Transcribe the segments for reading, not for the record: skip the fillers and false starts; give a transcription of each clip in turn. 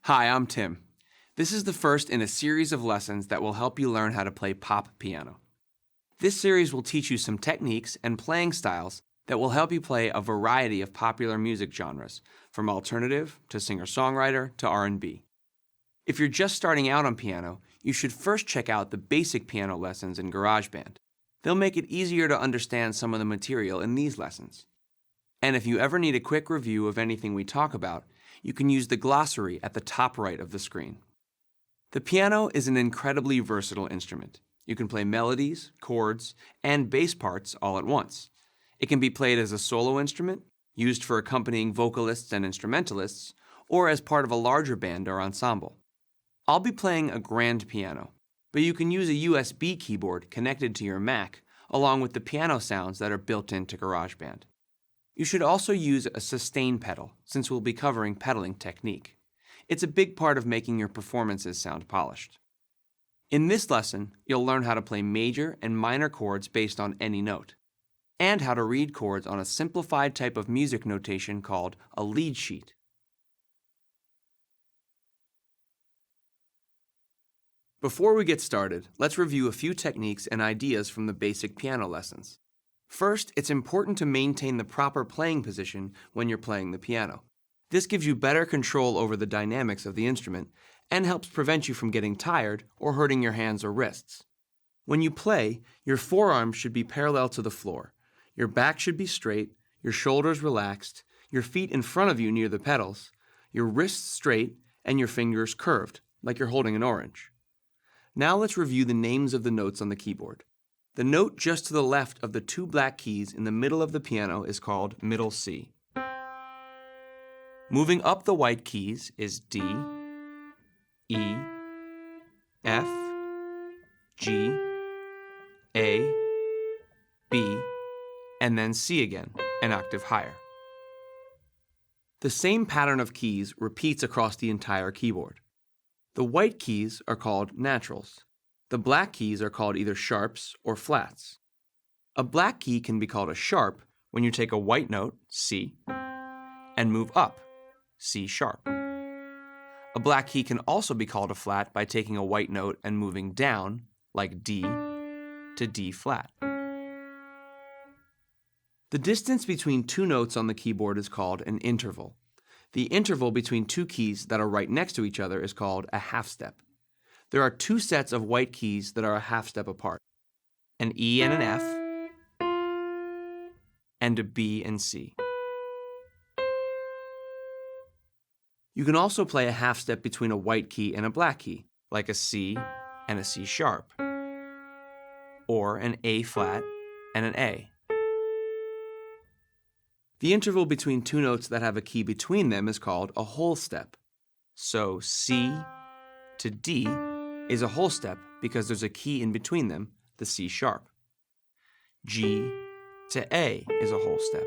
Hi, I'm Tim. This is the first in a series of lessons that will help you learn how to play pop piano. This series will teach you some techniques and playing styles that will help you play a variety of popular music genres, from alternative to singer-songwriter to R&B. If you're just starting out on piano, you should first check out the basic piano lessons in GarageBand. They'll make it easier to understand some of the material in these lessons. And if you ever need a quick review of anything we talk about, you can use the glossary at the top right of the screen. The piano is an incredibly versatile instrument. You can play melodies, chords, and bass parts all at once. It can be played as a solo instrument, used for accompanying vocalists and instrumentalists, or as part of a larger band or ensemble. I'll be playing a grand piano, but you can use a USB keyboard connected to your Mac, along with the piano sounds that are built into GarageBand. You should also use a sustain pedal, since we'll be covering pedaling technique. It's a big part of making your performances sound polished. In this lesson, you'll learn how to play major and minor chords based on any note, and how to read chords on a simplified type of music notation called a lead sheet. Before we get started, let's review a few techniques and ideas from the basic piano lessons. First, it's important to maintain the proper playing position when you're playing the piano. This gives you better control over the dynamics of the instrument and helps prevent you from getting tired or hurting your hands or wrists. When you play, your forearms should be parallel to the floor. Your back should be straight, your shoulders relaxed, your feet in front of you near the pedals, your wrists straight, and your fingers curved, like you're holding an orange. Now let's review the names of the notes on the keyboard. The note just to the left of the two black keys in the middle of the piano is called middle C. Moving up the white keys is D, E, F, G, A, B, and then C again, an octave higher. The same pattern of keys repeats across the entire keyboard. The white keys are called naturals. The black keys are called either sharps or flats. A black key can be called a sharp when you take a white note, C, and move up, C sharp. A black key can also be called a flat by taking a white note and moving down, like D, to D flat. The distance between two notes on the keyboard is called an interval. The interval between two keys that are right next to each other is called a half step. There are two sets of white keys that are a half step apart, an E and an F, and a B and C. You can also play a half step between a white key and a black key, like a C and a C sharp, or an A flat and an A. The interval between two notes that have a key between them is called a whole step. So C to D is a whole step because there's a key in between them, the C sharp. G to A is a whole step.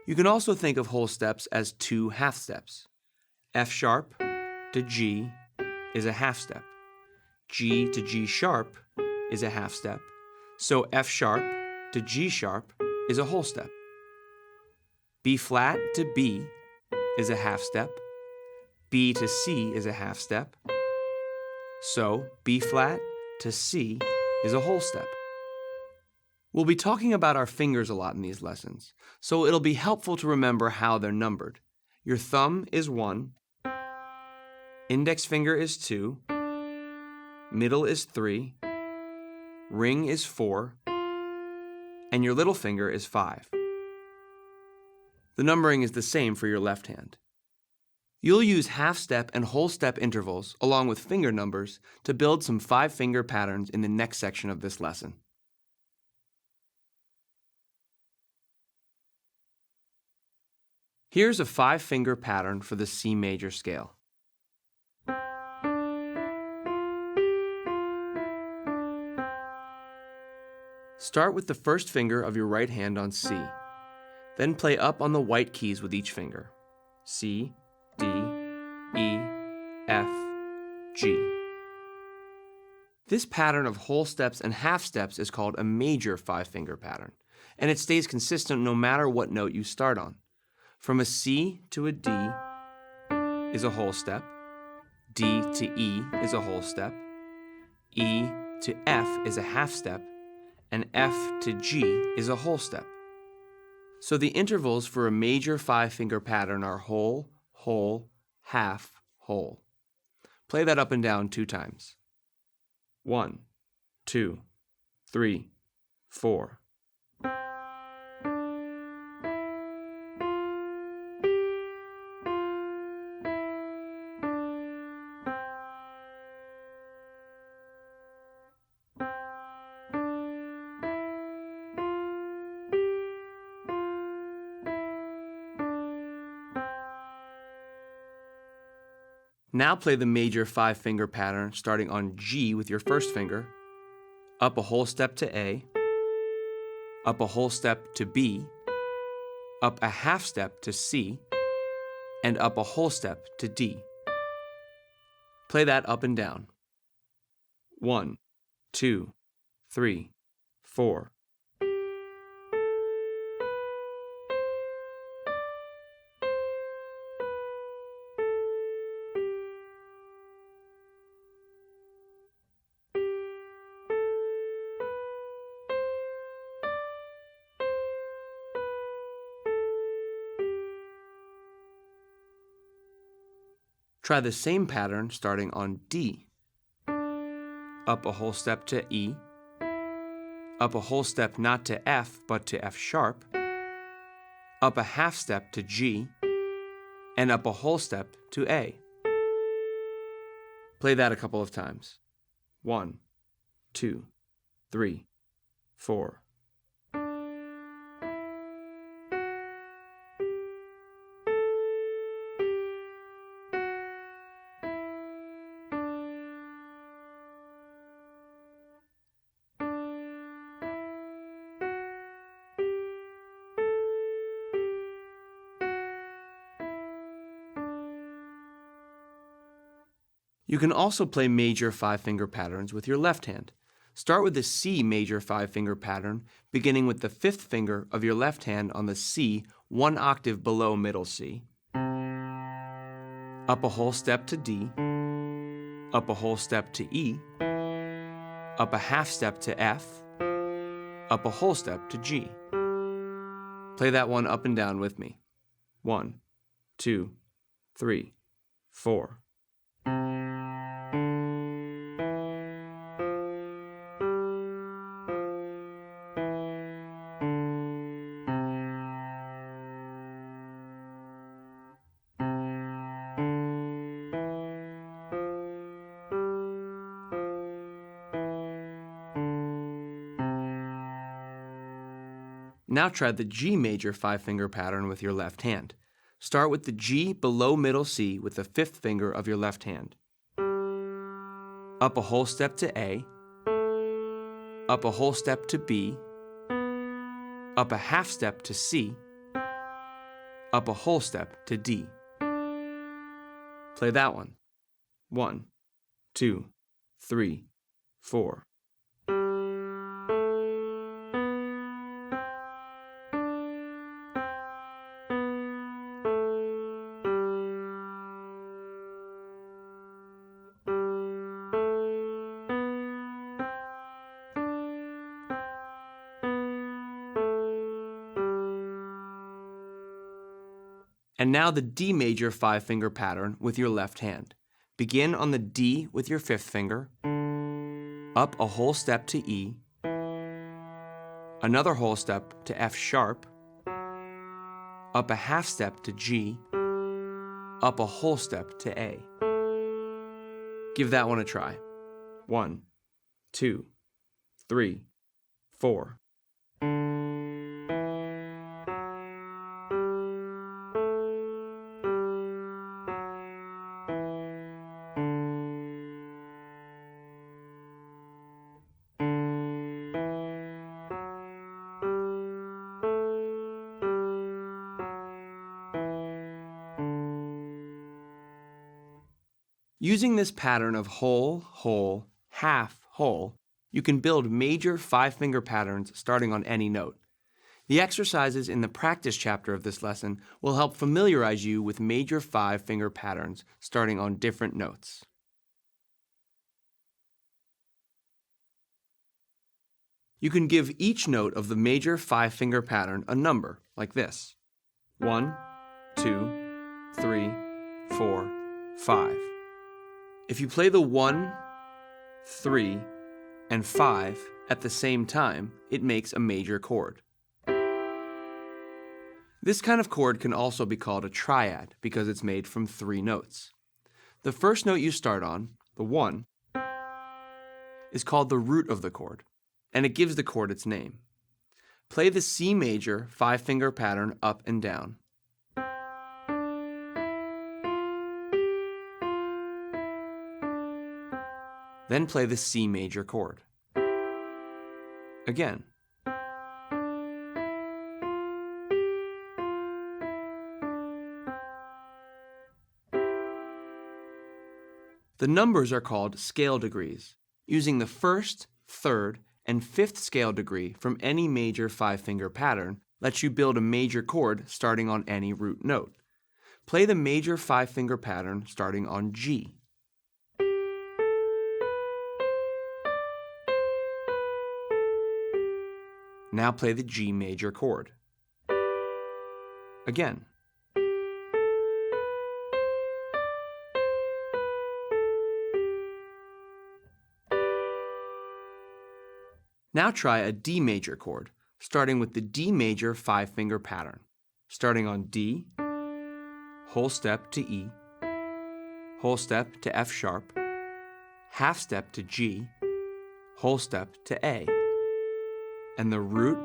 You can also think of whole steps as two half steps. F sharp to G is a half step. G to G sharp is a half step. So F sharp to G sharp is a whole step. B flat to B is a half step. B to C is a half step. So B flat to C is a whole step. We'll be talking about our fingers a lot in these lessons, so it'll be helpful to remember how they're numbered. Your thumb is 1, index finger is 2, middle is 3, ring is 4, and your little finger is 5. The numbering is the same for your left hand. You'll use half-step and whole-step intervals, along with finger numbers, to build some 5-finger patterns in the next section of this lesson. Here's a 5-finger pattern for the C major scale. Start with the first finger of your right hand on C. Then play up on the white keys with each finger. C, D, E, F, G. This pattern of whole steps and half steps is called a major 5-finger pattern, and it stays consistent no matter what note you start on. From a C to a D is a whole step. D to E is a whole step, E to F is a half step, and F to G is a whole step. So the intervals for a major 5-finger pattern are whole, whole, half, whole. Play that up and down 2 times. 1, 2, 3, 4. Now play the major 5-finger pattern starting on G with your first finger, up a whole step to A, up a whole step to B, up a half step to C, and up a whole step to D. Play that up and down. 1, 2, 3, 4. Try the same pattern starting on D. Up a whole step to E, up a whole step not to F but to F sharp, up a half step to G, and up a whole step to A. Play that a couple of times. 1, 2, 3, 4. You can also play major 5-finger patterns with your left hand. Start with the C major 5-finger pattern, beginning with the 5th finger of your left hand on the C 1 octave below middle C. Up a whole step to D, up a whole step to E, up a half step to F, up a whole step to G. Play that one up and down with me. 1, 2, 3, 4. Now try the G major 5-finger pattern with your left hand. Start with the G below middle C with the 5th finger of your left hand. Up a whole step to A, up a whole step to B, up a half step to C, up a whole step to D. Play that one. 1, 2, 3, 4. And now the D major 5-finger pattern with your left hand. Begin on the D with your 5th finger, up a whole step to E, another whole step to F sharp, up a half step to G, up a whole step to A. Give that one a try. 1, 2, 3, 4. Using this pattern of whole, whole, half, whole, you can build major 5-finger patterns starting on any note. The exercises in the practice chapter of this lesson will help familiarize you with major 5-finger patterns starting on different notes. You can give each note of the major 5-finger pattern a number, like this: 1, 2, 3, 4, 5. If you play the 1, 3, and 5 at the same time, it makes a major chord. This kind of chord can also be called a triad because it's made from 3 notes. The first note you start on, the 1, is called the root of the chord, and it gives the chord its name. Play the C major 5-finger pattern up and down. Then play the C major chord. Again. The numbers are called scale degrees. Using the 1st, 3rd, and 5th scale degree from any major 5-finger pattern lets you build a major chord starting on any root note. Play the major 5-finger pattern starting on G. Now play the G major chord. Again. Now try a D major chord, starting with the D major 5-finger pattern. Starting on D, whole step to E, whole step to F sharp, half step to G, whole step to A, and the root,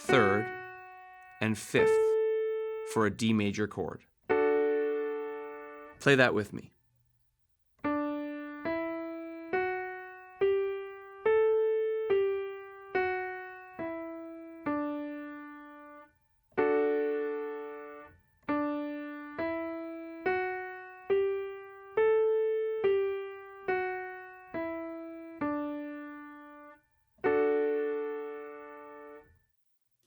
3rd, and 5th for a D major chord. Play that with me.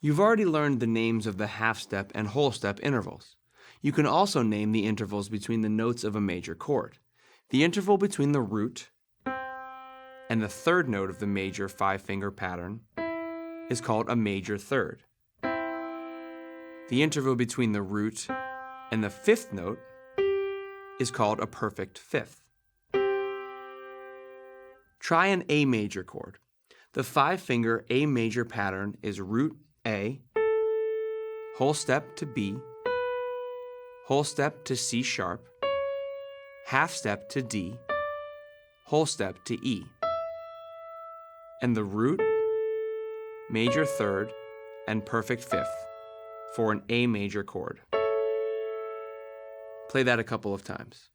You've already learned the names of the half-step and whole-step intervals. You can also name the intervals between the notes of a major chord. The interval between the root and the 3rd note of the major 5-finger pattern is called a major third. The interval between the root and the 5th note is called a perfect 5th. Try an A major chord. The 5-finger A major pattern is root A, whole step to B, whole step to C sharp, half step to D, whole step to E, and the root, major third, and perfect 5th for an A major chord. Play that a couple of times.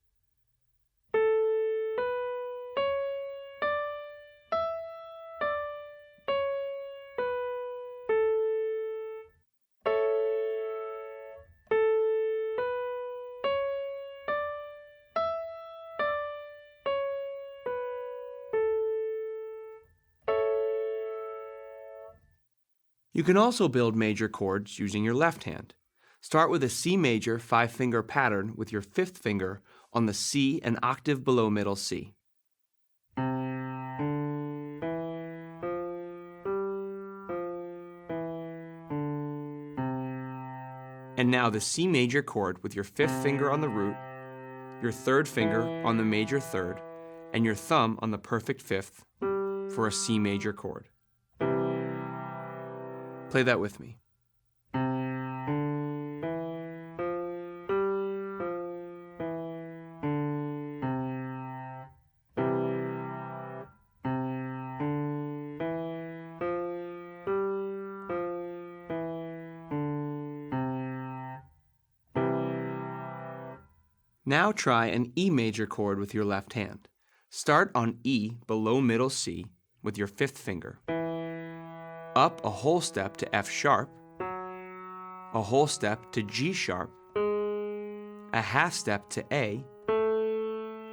You can also build major chords using your left hand. Start with a C major 5-finger pattern with your 5th finger on the C an octave below middle C. And now the C major chord with your 5th finger on the root, your 3rd finger on the major third, and your thumb on the perfect 5th for a C major chord. Play that with me. Now try an E major chord with your left hand. Start on E below middle C with your 5th finger. Up a whole step to F sharp, a whole step to G sharp, a half step to A,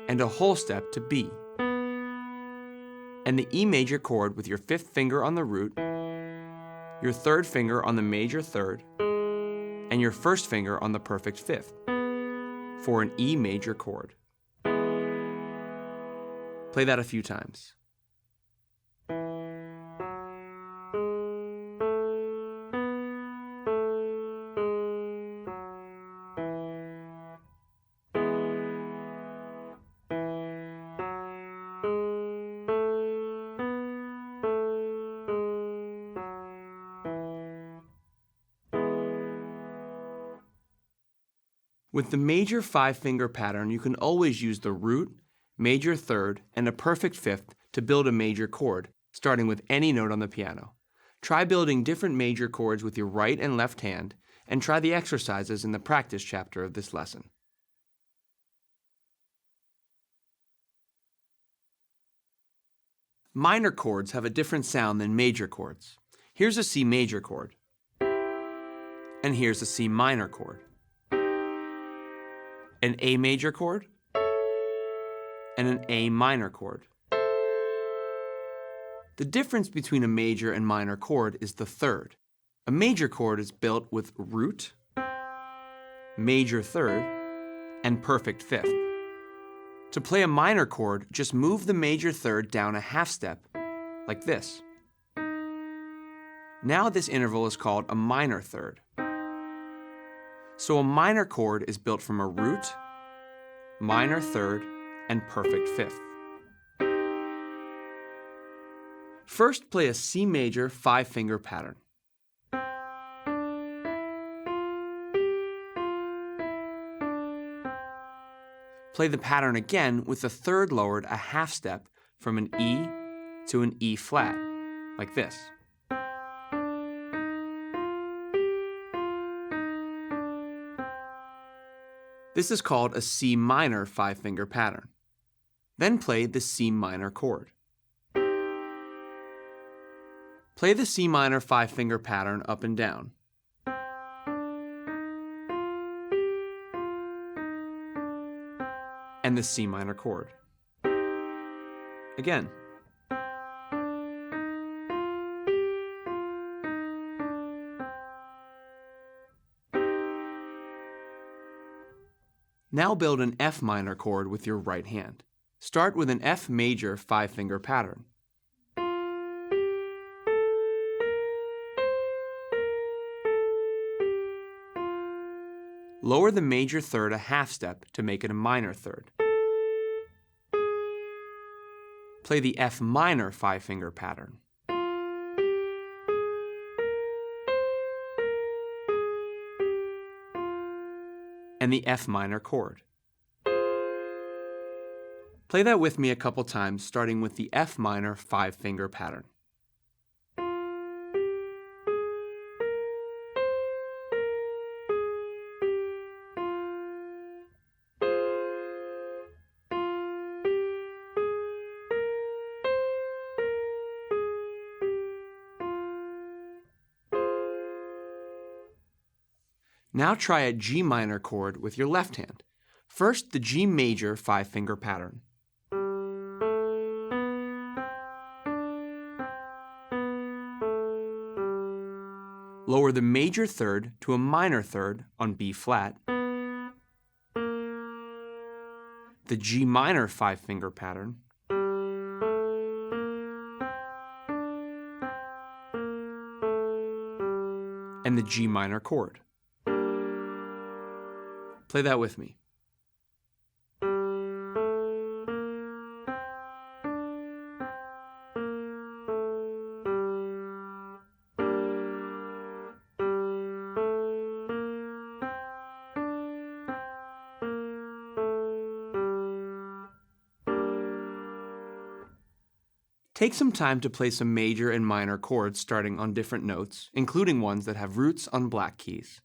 and a whole step to B. And the E major chord with your 5th finger on the root, your third finger on the major third, and your first finger on the perfect fifth for an E major chord. Play that a few times. With the major five-finger pattern, you can always use the root, major third, and a perfect fifth to build a major chord, starting with any note on the piano. Try building different major chords with your right and left hand, and try the exercises in the practice chapter of this lesson. Minor chords have a different sound than major chords. Here's a C major chord, and here's a C minor chord, an A major chord, and an A minor chord. The difference between a major and minor chord is the third. A major chord is built with root, major third, and perfect fifth. To play a minor chord, just move the major third down a half step, like this. Now this interval is called a minor third. So a minor chord is built from a root, minor third, and perfect fifth. First, play a C major five-finger pattern. Play the pattern again with the third lowered a half step from an E to an E flat, like this. This is called a C minor five-finger pattern. Then play the C minor chord. Play the C minor five-finger pattern up and down. And the C minor chord. Again. Now build an F minor chord with your right hand. Start with an F major five-finger pattern. Lower the major third a half step to make it a minor third. Play the F minor five-finger pattern. And the F minor chord. Play that with me a couple times, starting with the F minor five-finger pattern. Now try a G minor chord with your left hand. First, the G major five-finger pattern. Lower the major third to a minor third on B flat. The G minor five-finger pattern. And the G minor chord. Play that with me. Take some time to play some major and minor chords starting on different notes, including ones that have roots on black keys.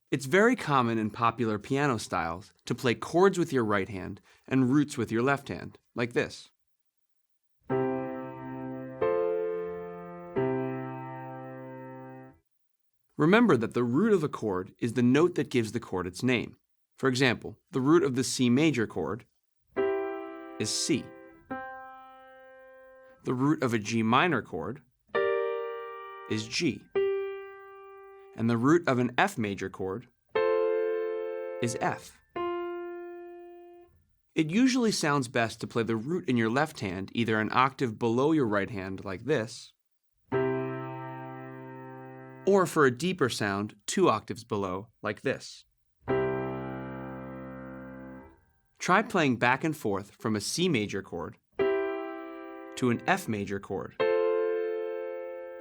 It's very common in popular piano styles to play chords with your right hand and roots with your left hand, like this. Remember that the root of a chord is the note that gives the chord its name. For example, the root of the C major chord is C. The root of a G minor chord is G, and the root of an F major chord is F. It usually sounds best to play the root in your left hand either an octave below your right hand like this, or for a deeper sound, 2 octaves below like this. Try playing back and forth from a C major chord to an F major chord.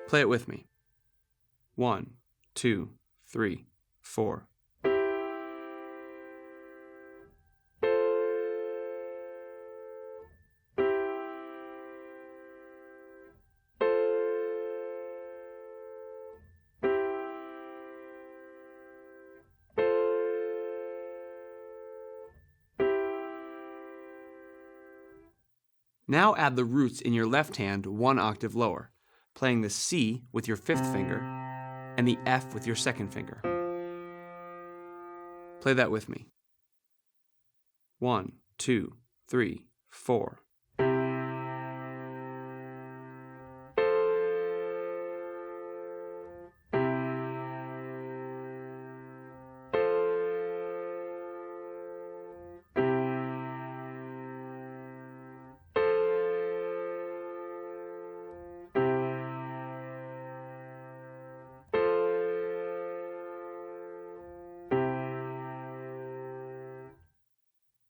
Play it with me. 1, 2, 3, 4. Now add the roots in your left hand 1 octave lower, playing the C with your 5th finger and the F with your 2nd finger. Play that with me. 1, 2, 3, 4.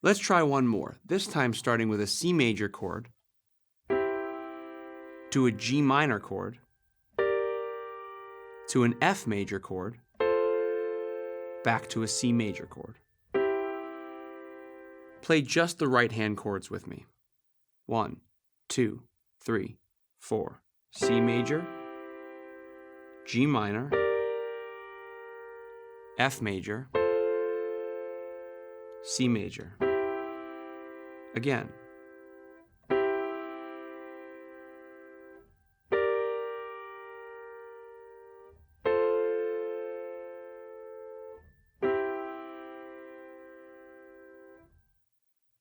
Let's try one more, this time starting with a C major chord to a G minor chord to an F major chord back to a C major chord. Play just the right hand chords with me. 1, 2, 3, 4. C major, G minor, F major, C major. Again.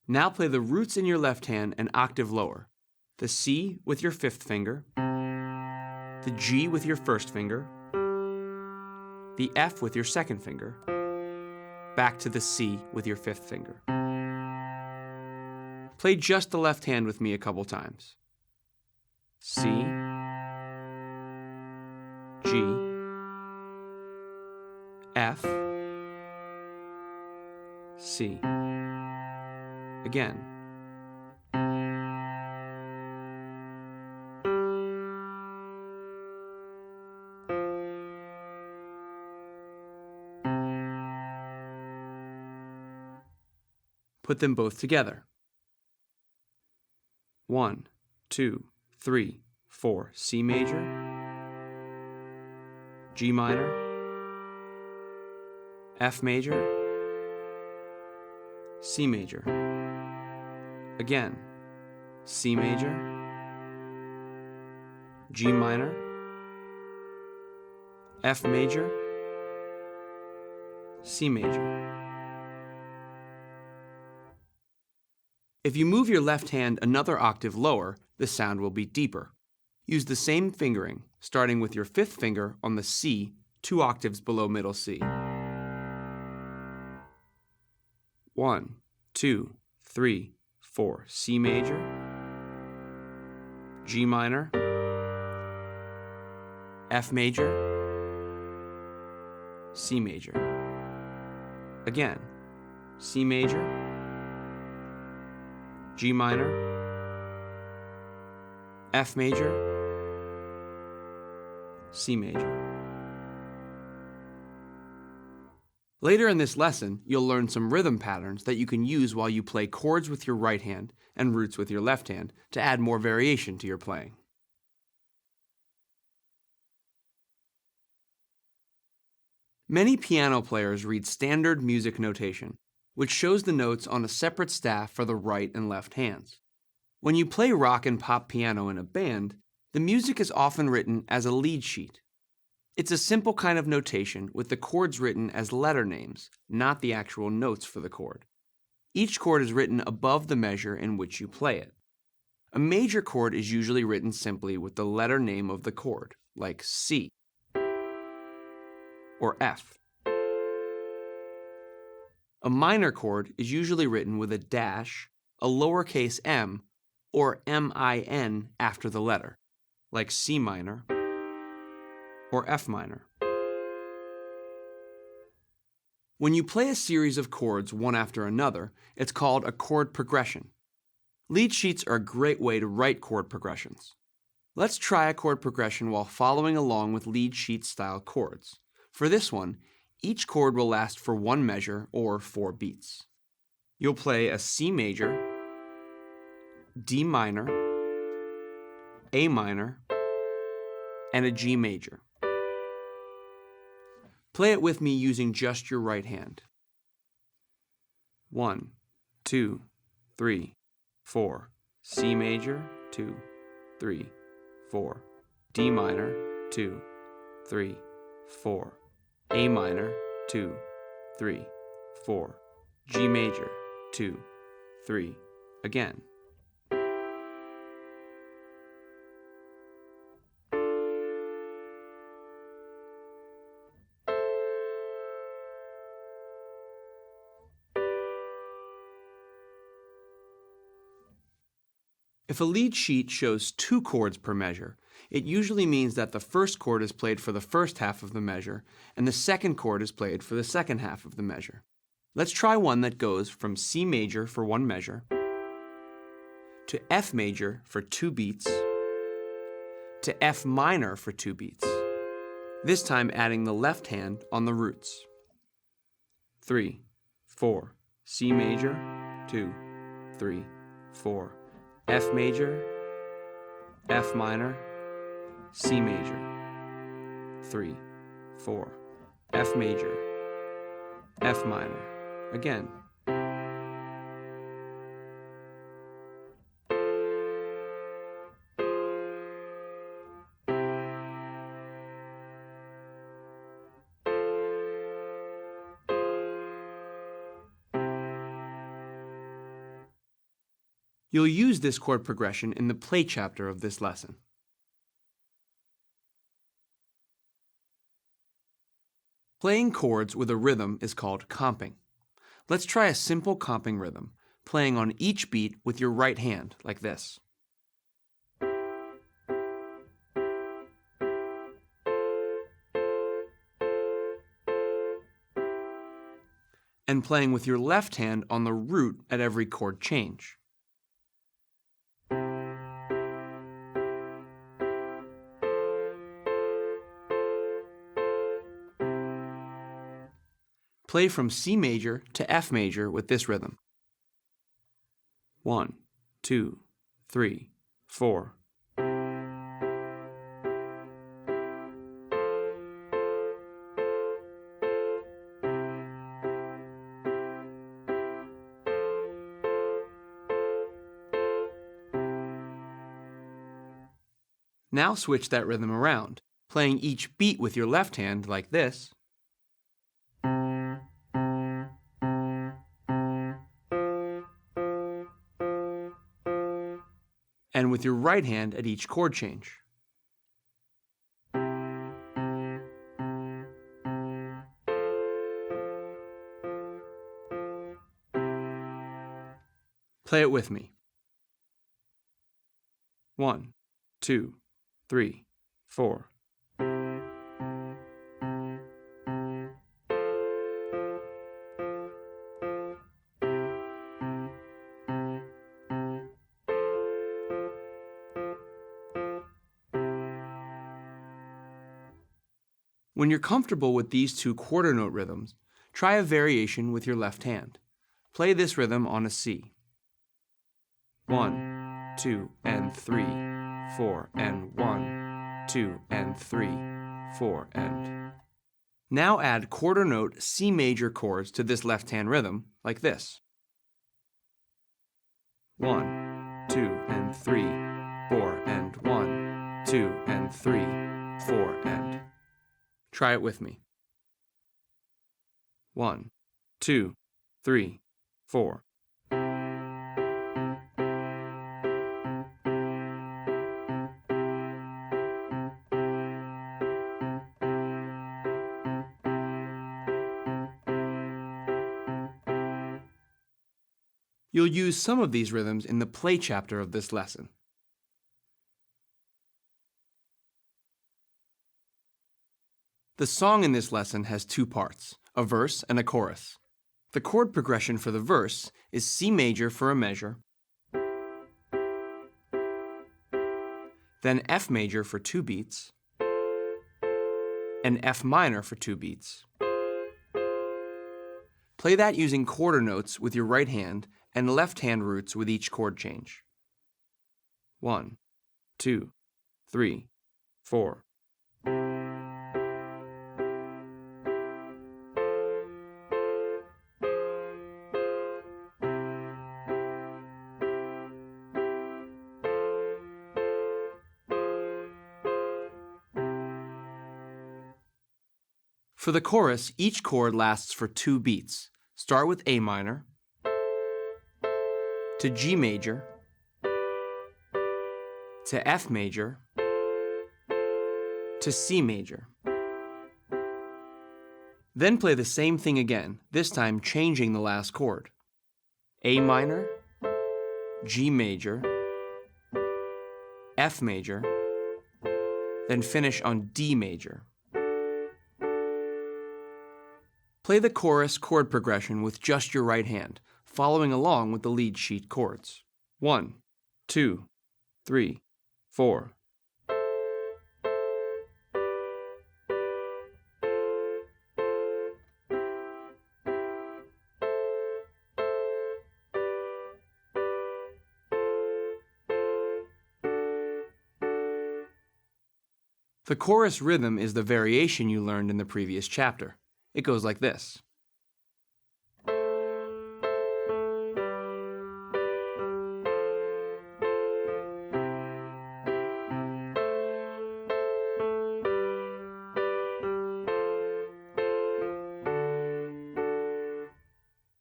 Now play the roots in your left hand an octave lower. The C with your 5th finger, the G with your 1st finger, the F with your 2nd finger, back to the C with your 5th finger. Play just the left hand with me a couple times. C, G, F, C. Again. Put them both together. 1, 2, 3, 4. C major, G minor, F major, C major. Again, C major, G minor, F major, C major. If you move your left hand another octave lower, the sound will be deeper. Use the same fingering, starting with your 5th finger on the C 2 octaves below middle C. 1, 2, 3, 4. C major, G minor, F major, C major. Again, C major, G minor, F major, C major. Later in this lesson, you'll learn some rhythm patterns that you can use while you play chords with your right hand and roots with your left hand to add more variation to your playing. Many piano players read standard music notation, which shows the notes on a separate staff for the right and left hands. When you play rock and pop piano in a band, the music is often written as a lead sheet. It's a simple kind of notation with the chords written as letter names, not the actual notes for the chord. Each chord is written above the measure in which you play it. A major chord is usually written simply with the letter name of the chord, like C or F. A minor chord is usually written with a dash, a lowercase m, or M-I-N after the letter, like C minor or F minor. When you play a series of chords one after another, it's called a chord progression. Lead sheets are a great way to write chord progressions. Let's try a chord progression while following along with lead sheet style chords. For this one, each chord will last for one measure or 4 beats. You'll play a C major, D minor, A minor, and a G major. Play it with me using just your right hand. 1, 2, 3, 4. C major, 2, 3, 4. D minor, 2, 3, 4. A minor, 2, 3, 4. G major, 2, 3. Again. If a lead sheet shows 2 chords per measure, it usually means that the first chord is played for the first half of the measure, and the second chord is played for the second half of the measure. Let's try one that goes from C major for 1 measure, to F major for 2 beats, to F minor for 2 beats, this time adding the left hand on the roots. 3, 4, C major, 2, 3, 4. F major, F minor, C major, 3, 4, F major, F minor, again. You'll use this chord progression in the play chapter of this lesson. Playing chords with a rhythm is called comping. Let's try a simple comping rhythm, playing on each beat with your right hand, like this. And playing with your left hand on the root at every chord change. Play from C major to F major with this rhythm. 1, 2, 3, 4. Now switch that rhythm around, playing each beat with your left hand like this. And with your right hand at each chord change. Play it with me. 1, 2, 3, 4. When you're comfortable with these 2 quarter note rhythms, try a variation with your left hand. Play this rhythm on a C. 1, 2, and 3, 4, and 1, 2, and 3, 4, and. Now add quarter note C major chords to this left hand rhythm, like this. 1, 2, and 3, 4, and 1, 2, and 3, 4, and. Try it with me. 1, 2, 3, 4. You'll use some of these rhythms in the play chapter of this lesson. The song in this lesson has two parts, a verse and a chorus. The chord progression for the verse is C major for a measure, then F major for 2 beats, and F minor for 2 beats. Play that using quarter notes with your right hand and left hand roots with each chord change. 1, 2, 3, 4. For the chorus, each chord lasts for 2 beats. Start with A minor, to G major, to F major, to C major. Then play the same thing again, this time changing the last chord. A minor, G major, F major, then finish on D major. Play the chorus chord progression with just your right hand, following along with the lead sheet chords. 1, 2, 3, 4. The chorus rhythm is the variation you learned in the previous chapter. It goes like this.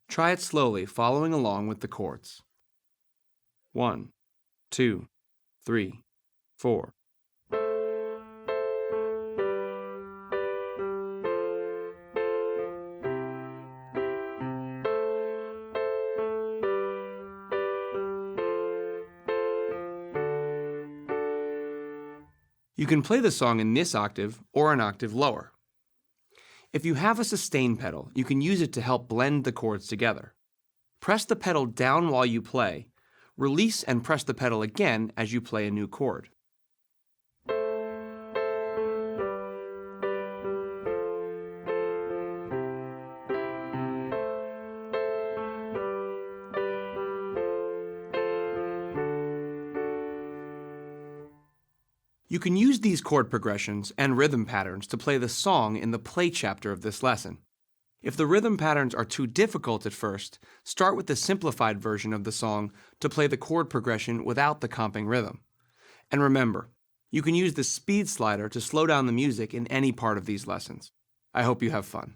Try it slowly, following along with the chords. 1, 2, 3, 4. You can play the song in this octave or an octave lower. If you have a sustain pedal, you can use it to help blend the chords together. Press the pedal down while you play, release and press the pedal again as you play a new chord. You can use these chord progressions and rhythm patterns to play the song in the play chapter of this lesson. If the rhythm patterns are too difficult at first, start with the simplified version of the song to play the chord progression without the comping rhythm. And remember, you can use the speed slider to slow down the music in any part of these lessons. I hope you have fun.